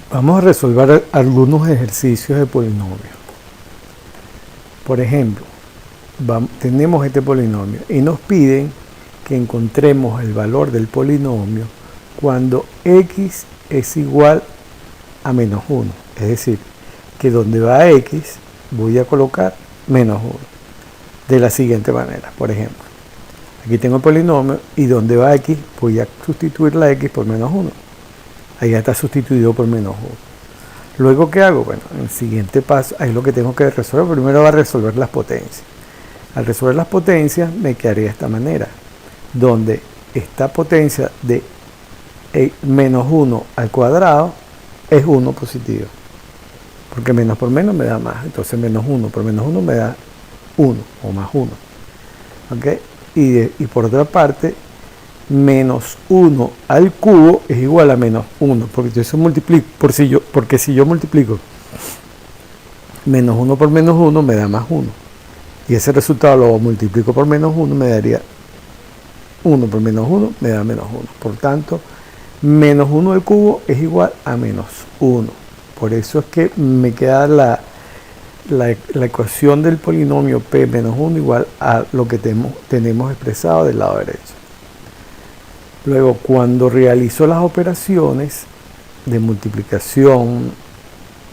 Vamos a resolver algunos ejercicios de polinomio. Por ejemplo, tenemos este polinomio y nos piden que encontremos el valor del polinomio cuando x es igual a menos 1. Es decir, que donde va x voy a colocar menos 1. De la siguiente manera, por ejemplo, aquí tengo el polinomio y donde va x voy a sustituir la x por menos 1. Ahí ya está sustituido por menos 1. Luego, ¿qué hago? Bueno, en el siguiente paso, ahí es lo que tengo que resolver. Primero va a resolver las potencias. Al resolver las potencias, me quedaría de esta manera, donde esta potencia de menos 1 al cuadrado es 1 positivo. Porque menos por menos me da más. Entonces, menos 1 por menos 1 me da 1 o más 1. ¿Ok? Y por otra parte, menos 1 al cubo es igual a menos 1, porque yo multiplico, porque si yo multiplico menos 1 por menos 1 me da más 1, y ese resultado lo multiplico por menos 1 me daría 1 por menos 1 me da menos 1, por tanto menos 1 al cubo es igual a menos 1. Por eso es que me queda la ecuación del polinomio p menos 1 igual a lo que tenemos expresado del lado derecho. Luego, cuando realizo las operaciones de multiplicación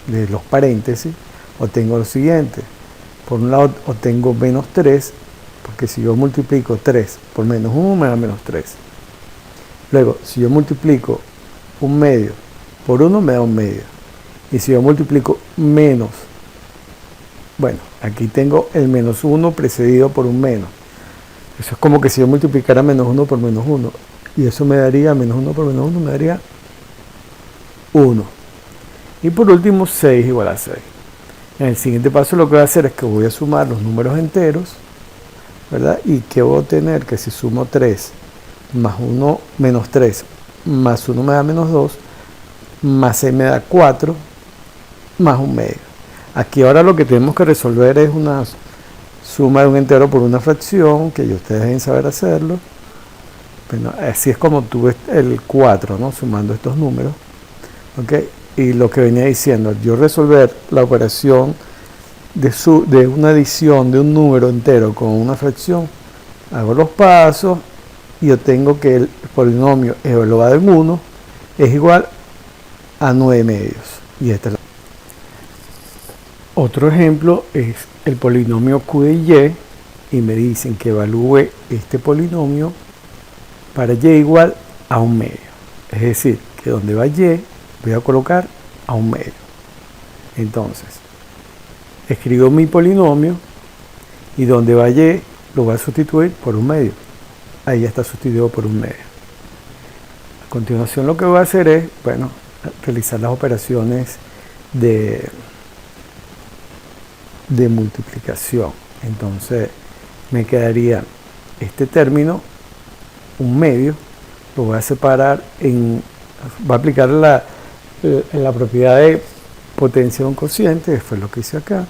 de los paréntesis, obtengo lo siguiente. Por un lado, obtengo menos 3, porque si yo multiplico 3 por menos 1, me da menos 3. Luego, si yo multiplico un medio por 1, me da un medio. Y si yo multiplico menos, bueno, aquí tengo el menos 1 precedido por un menos. Eso es como que si yo multiplicara menos 1 por menos 1. Y eso me daría, menos 1 por menos 1 me daría 1. Y por último, 6 igual a 6. En el siguiente paso lo que voy a hacer es que voy a sumar los números enteros, ¿verdad? Y que voy a obtener que si sumo 3 más 1 menos 3 más 1 me da menos 2, más 6 me da 4, más un medio. Aquí ahora lo que tenemos que resolver es una suma de un entero por una fracción, que ya ustedes deben saber hacerlo. Bueno, así es como tuve el 4, ¿no? Sumando estos números. ¿Okay? Y lo que venía diciendo, al yo resolver la operación de una adición de un número entero con una fracción, hago los pasos y obtengo que el polinomio evaluado en 1 es igual a 9 medios. Y este es otro ejemplo es el polinomio q de y me dicen que evalúe este polinomio para y igual a un medio. Es decir, que donde va y voy a colocar a un medio. Entonces, escribo mi polinomio y donde va y lo voy a sustituir por un medio. Ahí ya está sustituido por un medio. A continuación lo que voy a hacer es, bueno, realizar las operaciones de multiplicación. Entonces, me quedaría este término, un medio, lo voy a separar va a aplicar la propiedad de potencia de un cociente, que fue lo que hice acá.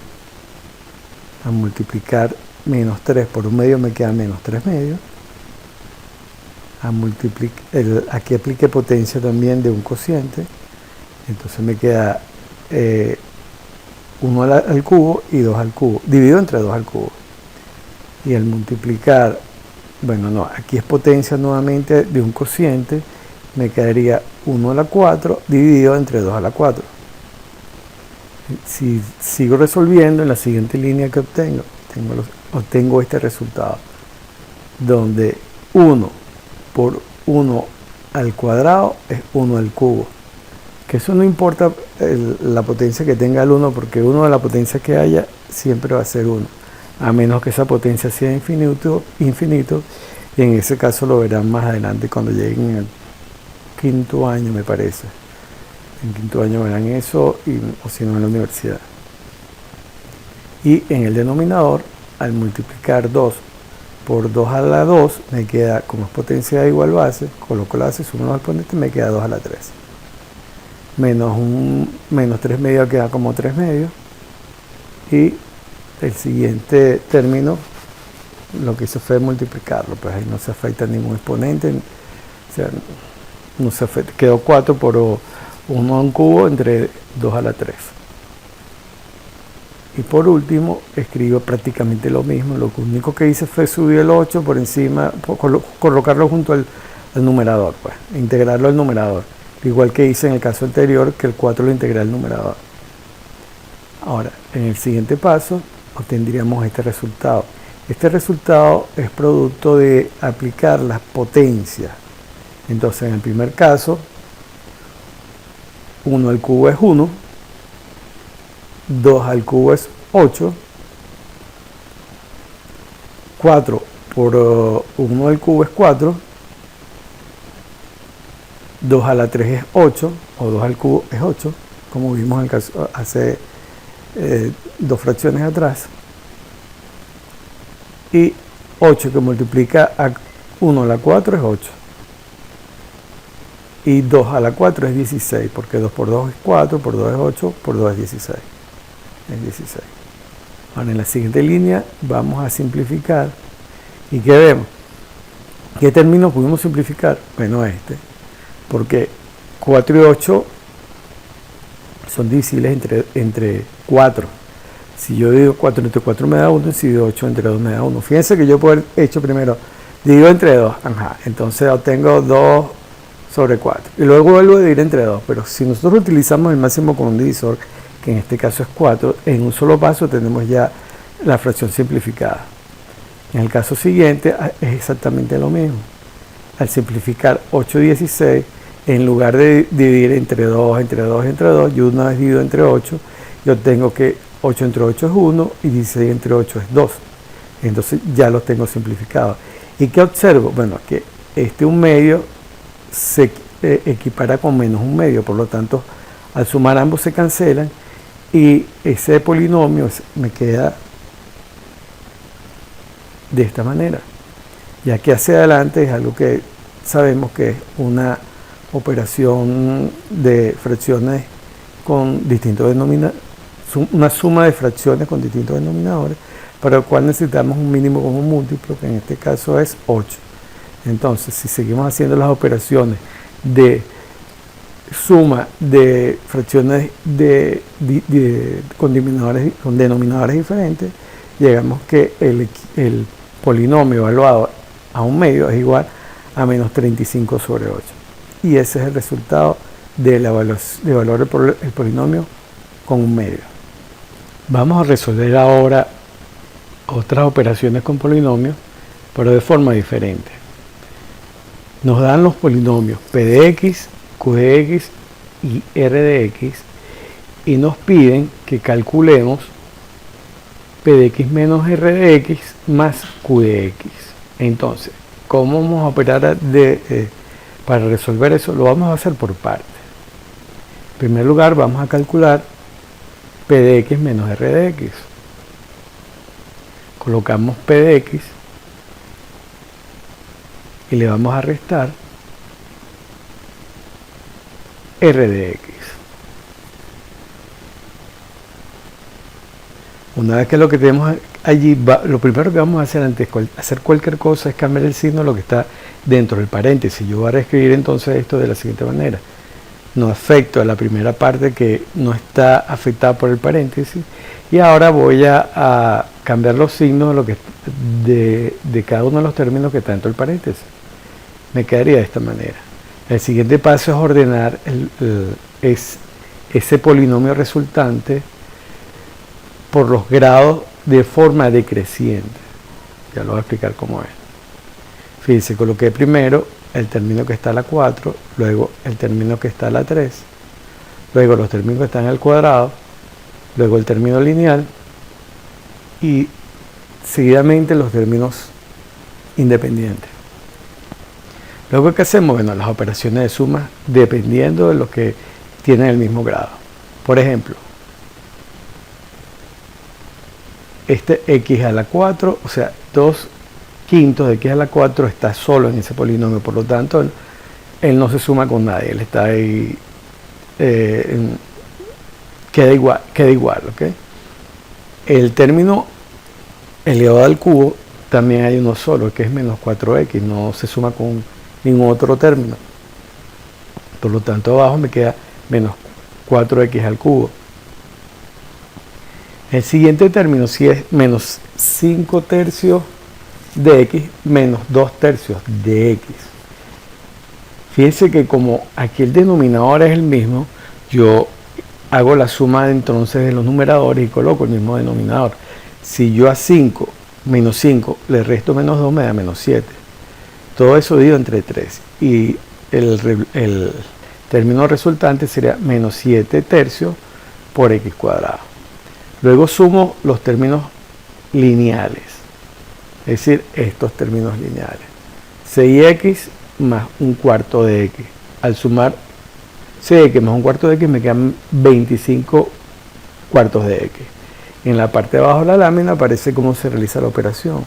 A multiplicar menos 3 por un medio me queda menos 3 medios. Aquí apliqué potencia también de un cociente, entonces me queda 1 al cubo y 2 al cubo, dividido entre 2 al cubo. Y al multiplicar, bueno, no, aquí es potencia nuevamente de un cociente, me quedaría 1 a la 4 dividido entre 2 a la 4. Si sigo resolviendo, en la siguiente línea que obtengo este resultado, donde 1 por 1 al cuadrado es 1 al cubo. Que eso no importa la potencia que tenga el 1, porque 1 de la potencia que haya siempre va a ser 1. A menos que esa potencia sea infinito, y en ese caso lo verán más adelante cuando lleguen al quinto año, me parece. En quinto año verán eso, o si no en la universidad. Y en el denominador, al multiplicar 2 por 2 a la 2, me queda, como es potencia de igual base, coloco la base, sumo los exponentes, me queda 2 a la 3. Menos 3 medios queda como 3 medios. Y el siguiente término lo que hizo fue multiplicarlo, pues ahí no se afecta ningún exponente, o sea, no se afecta, quedó 4 1 al cubo entre 2 a la 3. Y por último, escribo prácticamente lo mismo. Lo único que hice fue subir el 8 por encima, colocarlo junto al numerador, pues, integrarlo al numerador. Igual que hice en el caso anterior, que el 4 lo integré al numerador. Ahora, en el siguiente paso, obtendríamos este resultado. Este resultado es producto de aplicar las potencias. Entonces, en el primer caso, 1 al cubo es 1, 2 al cubo es 8, 4 por 1 al cubo es 4, 2 a la 3 es 8, o 2 al cubo es 8, como vimos en el caso hace dos fracciones atrás, y 8 que multiplica a 1 a la 4 es 8, y 2 a la 4 es 16, porque 2 por 2 es 4, por 2 es 8, por 2 es 16. Es 16. Ahora en la siguiente línea vamos a simplificar. ¿Y qué vemos? ¿Qué término pudimos simplificar? Bueno, este. Porque 4 y 8 son divisibles entre 4. Si yo divido 4 entre 4 me da 1, si divido 8 entre 2 me da 1. Fíjense que yo puedo haber hecho primero, divido entre 2, entonces obtengo 2 sobre 4. Y luego vuelvo a dividir entre 2. Pero si nosotros utilizamos el máximo común divisor, que en este caso es 4, en un solo paso tenemos ya la fracción simplificada. En el caso siguiente es exactamente lo mismo. Al simplificar 8 y 16, en lugar de dividir entre 2, entre 2, entre 2, yo una vez divido entre 8, yo tengo que 8 entre 8 es 1 y 16 entre 8 es 2. Entonces ya los tengo simplificados. ¿Y qué observo? Bueno, que este 1/2 se equipara con menos 1/2, por lo tanto, al sumar ambos se cancelan y ese polinomio me queda de esta manera. Ya que hacia adelante es algo que sabemos que es una operación de fracciones con distintos denominadores, una suma de fracciones con distintos denominadores, para lo cual necesitamos un mínimo común múltiplo, que en este caso es 8. Entonces, si seguimos haciendo las operaciones de suma de fracciones con denominadores diferentes, llegamos que el polinomio evaluado a 1/2 es igual a menos 35 sobre 8. Y ese es el resultado de evaluar el polinomio con 1/2. Vamos a resolver ahora otras operaciones con polinomios, pero de forma diferente. Nos dan los polinomios p de x, q de x y r de x, y nos piden que calculemos p de x menos r de x más q de x. Entonces, ¿cómo vamos a operar para resolver eso? Lo vamos a hacer por partes. En primer lugar, vamos a calcular p de x menos r de x. Colocamos p de x y le vamos a restar r de x. Una vez que lo que tenemos allí, lo primero que vamos a hacer antes de hacer cualquier cosa es cambiar el signo de lo que está dentro del paréntesis. Yo voy a reescribir entonces esto de la siguiente manera. No afecto a la primera parte que no está afectada por el paréntesis, y ahora voy a cambiar los signos de, lo que, de cada uno de los términos que está dentro del paréntesis. Me quedaría de esta manera. El siguiente paso es ordenar ese polinomio resultante por los grados de forma decreciente. Ya lo voy a explicar cómo es. Fíjense, coloqué primero el término que está a la 4, luego el término que está a la 3, luego los términos que están al cuadrado, luego el término lineal y seguidamente los términos independientes. Luego, ¿qué hacemos? Bueno, las operaciones de suma dependiendo de los que tienen el mismo grado. Por ejemplo, este x a la 4, o sea, 2/5 de x a la 4 está solo en ese polinomio, por lo tanto, él no se suma con nadie, él está ahí, queda igual, ¿ok? El término elevado al cubo también hay uno solo, que es menos 4x, no se suma con ningún otro término. Por lo tanto, abajo me queda menos 4x al cubo. El siguiente término sí es menos 5 tercios de x menos 2 tercios de x. Fíjense que como aquí el denominador es el mismo, yo hago la suma entonces de los numeradores y coloco el mismo denominador. Si yo a 5 menos 5 le resto menos 2 me da menos 7. Todo eso dividido entre 3. Y el término resultante sería menos 7 tercios por x cuadrado. Luego sumo los términos lineales. Es decir, estos términos lineales. 6x más un cuarto de x. Al sumar 6x más un cuarto de x me quedan 25 cuartos de x. En la parte de abajo de la lámina aparece cómo se realiza la operación.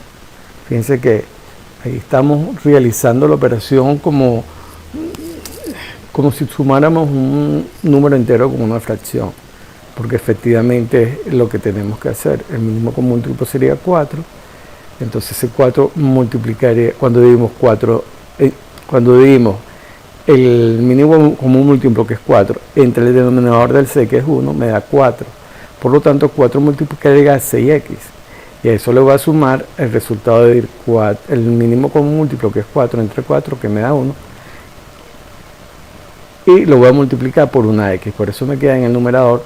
Fíjense que ahí estamos realizando la operación como si sumáramos un número entero con una fracción. Porque efectivamente es lo que tenemos que hacer. El mínimo común múltiplo sería 4. Entonces ese 4 multiplicaría, cuando dividimos el mínimo común múltiplo, que es 4, entre el denominador del c, que es 1, me da 4. Por lo tanto, 4 multiplicaría a 6x. Y a eso le voy a sumar el resultado de dividir el mínimo común múltiplo, que es 4, entre 4, que me da 1. Y lo voy a multiplicar por una x. Por eso me queda en el numerador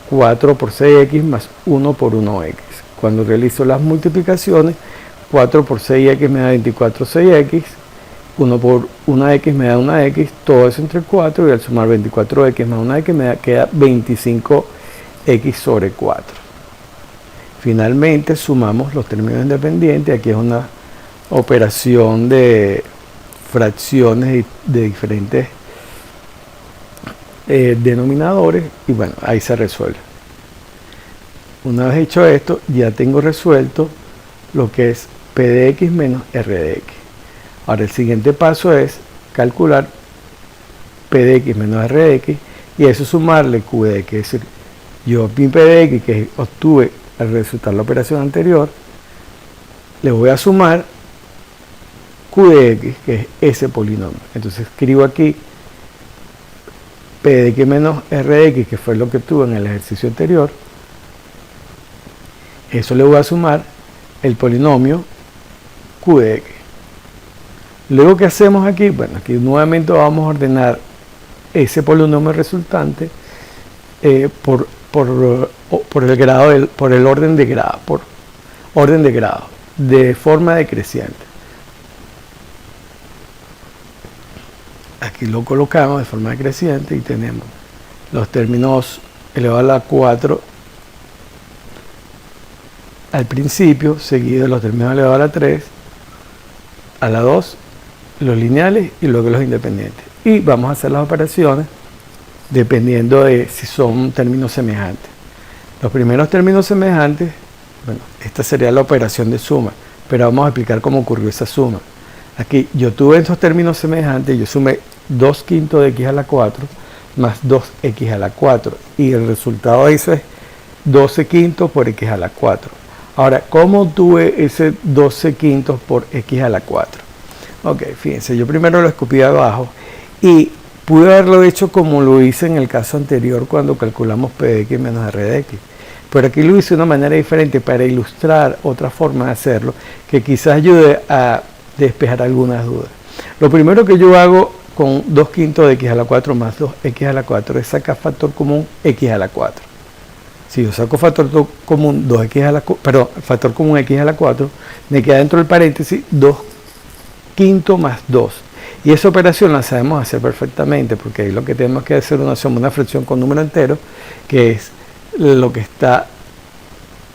4 por 6x más 1 por 1x. Cuando realizo las multiplicaciones, 4 por 6x me da 24 6x, 1 por 1x me da 1x, todo eso entre 4, y al sumar 24x más 1x me queda 25x sobre 4. Finalmente sumamos los términos independientes. Aquí es una operación de fracciones de diferentes denominadores, y bueno, ahí se resuelve. Una vez hecho esto, ya tengo resuelto lo que es P de x menos R de x. Ahora el siguiente paso es calcular P de x menos R de x, y a eso sumarle Q de x. Es decir, yo mi P de x que obtuve al resultar la operación anterior, le voy a sumar Q de x, que es ese polinomio. Entonces escribo aquí P de x menos R de x, que fue lo que obtuve en el ejercicio anterior. Eso le voy a sumar el polinomio Q de x. Luego, ¿qué hacemos aquí? Bueno, aquí nuevamente vamos a ordenar ese polinomio resultante por el orden de grado, de forma decreciente. Aquí lo colocamos de forma decreciente y tenemos los términos elevado a la 4 al principio, seguido de los términos elevados a la 3, a la 2, los lineales y luego los independientes. Y vamos a hacer las operaciones dependiendo de si son términos semejantes. Los primeros términos semejantes, bueno, esta sería la operación de suma, pero vamos a explicar cómo ocurrió esa suma. Aquí yo tuve estos términos semejantes, yo sumé 2 quintos de x a la 4 más 2x a la 4, y el resultado de eso es 12 quintos por x a la 4. Ahora, ¿cómo obtuve ese 12 quintos por x a la 4? Ok, fíjense, yo primero lo escupí abajo y pude haberlo hecho como lo hice en el caso anterior cuando calculamos P de x menos R de x. Pero aquí lo hice de una manera diferente para ilustrar otra forma de hacerlo que quizás ayude a despejar algunas dudas. Lo primero que yo hago con 2 quintos de x a la 4 más 2x a la 4 es sacar factor común x a la 4. Si yo saco factor común factor común x a la 4, me queda dentro del paréntesis 2 quintos más 2. Y esa operación la sabemos hacer perfectamente, porque ahí lo que tenemos que hacer es una fracción con número entero, que es lo que está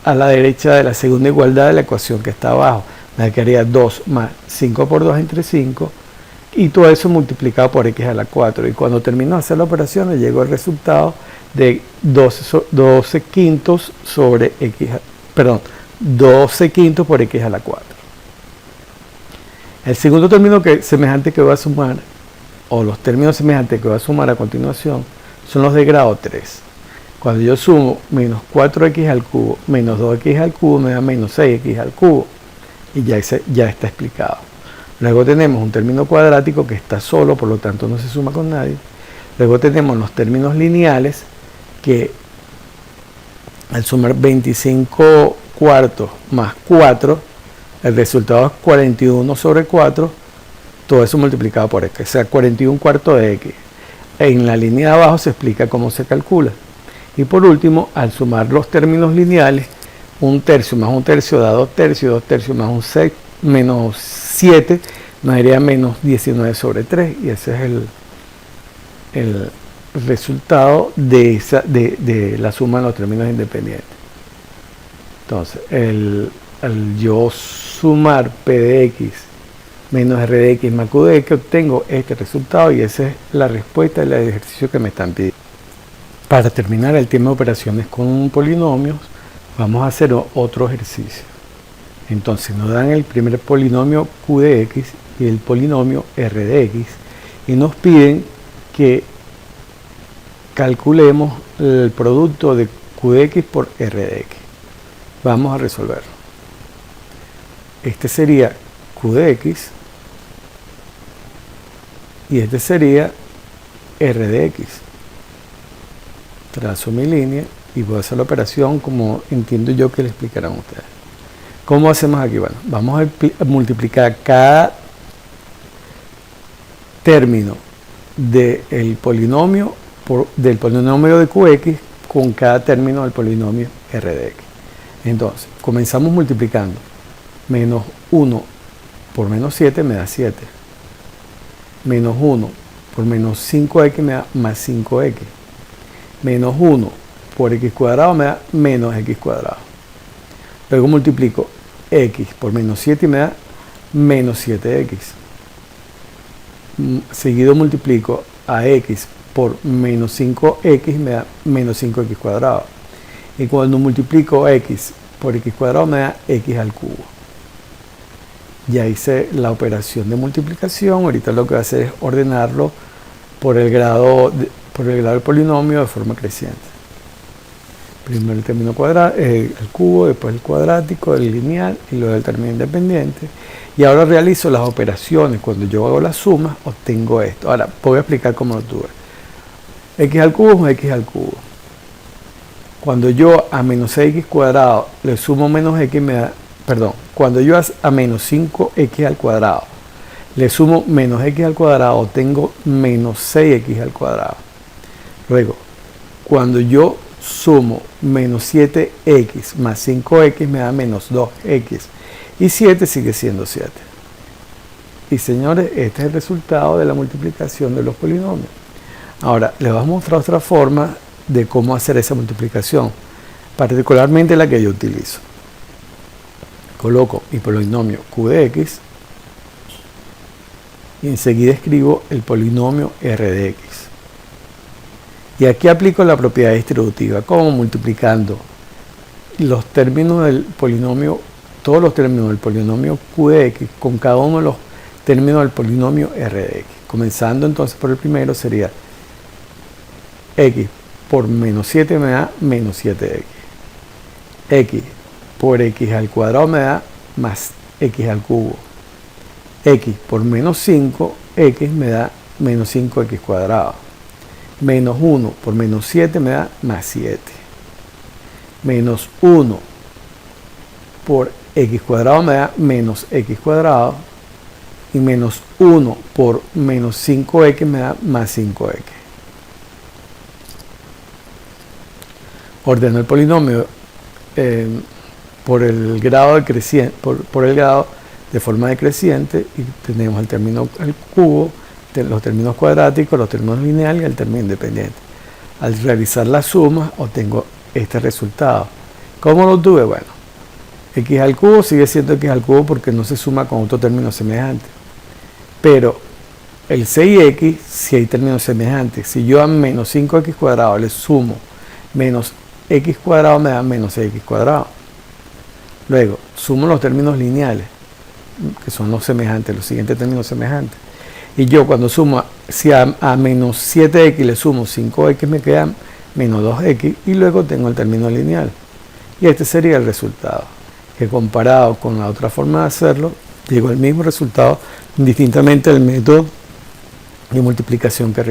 a la derecha de la segunda igualdad de la ecuación que está abajo. Me quedaría 2 más 5 por 2 entre 5, y todo eso multiplicado por x a la 4. Y cuando termino de hacer la operación, le llego al resultado de 12 quintos sobre x, 12 quintos por x a la 4. El segundo término semejante que voy a sumar, o los términos semejantes que voy a sumar a continuación, son los de grado 3. Cuando yo sumo menos 4x al cubo menos 2x al cubo, me da menos 6x al cubo. Y ya está explicado. Luego tenemos un término cuadrático que está solo, por lo tanto no se suma con nadie. Luego tenemos los términos lineales, que al sumar 25 cuartos más 4, el resultado es 41 sobre 4, todo eso multiplicado por x, o sea, 41 cuartos de x. En la línea de abajo se explica cómo se calcula. Y por último, al sumar los términos lineales, 1/3 más 1/3 da 2/3, 2/3 más 1/6 menos 7 nos daría menos 19 sobre 3, y ese es el resultado de la suma de los términos independientes. Entonces, al yo sumar P de X menos R de X más Q de X, obtengo este resultado, y esa es la respuesta del ejercicio que me están pidiendo. Para terminar el tema de operaciones con polinomios, vamos a hacer otro ejercicio. Entonces nos dan el primer polinomio Q de X y el polinomio R de X, y nos piden que calculemos el producto de Q de X por R de X. Vamos a resolverlo. Este sería Q de X y este sería R de X. Trazo mi línea y voy a hacer la operación como entiendo yo que le explicarán ustedes. ¿Cómo hacemos aquí? Bueno, vamos a multiplicar cada término del polinomio de Qx con cada término del polinomio R de X. Entonces, comenzamos multiplicando. Menos 1 por menos 7 me da 7. Menos 1 por menos 5x me da más 5x. Menos 1 por x cuadrado me da menos x cuadrado. Luego multiplico x por menos 7 y me da menos 7x. Seguido multiplico a x por menos 5x me da menos 5x cuadrado. Y cuando multiplico x por x cuadrado me da x al cubo. Ya hice la operación de multiplicación. Ahorita lo que voy a hacer es ordenarlo por el grado del polinomio de forma creciente. Primero el término cuadrado, el cubo, después el cuadrático, el lineal y luego el término independiente. Y ahora realizo las operaciones. Cuando yo hago las sumas, obtengo esto. Ahora voy a explicar cómo lo tuve. X al cubo más x al cubo. Cuando yo a menos 6x cuadrado le sumo menos x me da, cuando yo a menos 5x al cuadrado le sumo menos x al cuadrado, obtengo menos 6x al cuadrado. Luego, cuando yo sumo menos 7x más 5x me da menos 2x. Y 7 sigue siendo 7. Y señores, este es el resultado de la multiplicación de los polinomios. Ahora, les voy a mostrar otra forma de cómo hacer esa multiplicación, particularmente la que yo utilizo. Coloco mi polinomio Q de X y enseguida escribo el polinomio R de X. Y aquí aplico la propiedad distributiva, como multiplicando los términos del polinomio, todos los términos del polinomio Q de X con cada uno de los términos del polinomio R de X. Comenzando entonces por el primero sería X por menos 7 me da menos 7x. X por x al cuadrado me da más x al cubo. X por menos 5x me da menos 5x cuadrado. Menos 1 por menos 7 me da más 7. Menos 1 por x cuadrado me da menos x cuadrado. Y menos 1 por menos 5x me da más 5x. Ordeno el polinomio por el grado por el grado de forma decreciente, y tenemos el término al cubo, los términos cuadráticos, los términos lineales y el término independiente. Al realizar la suma obtengo este resultado. ¿Cómo lo obtuve? Bueno, x al cubo sigue siendo x al cubo porque no se suma con otro término semejante. Pero el 6x si hay términos semejantes. Si yo a menos 5x cuadrado le sumo menos x cuadrado me da menos x cuadrado. Luego, sumo los términos lineales, que son los semejantes, los siguientes términos semejantes. Y yo cuando sumo, si a menos 7x le sumo 5x me queda menos 2x, y luego tengo el término lineal. Y este sería el resultado, que comparado con la otra forma de hacerlo, digo el mismo resultado, indistintamente del método de multiplicación que realizo.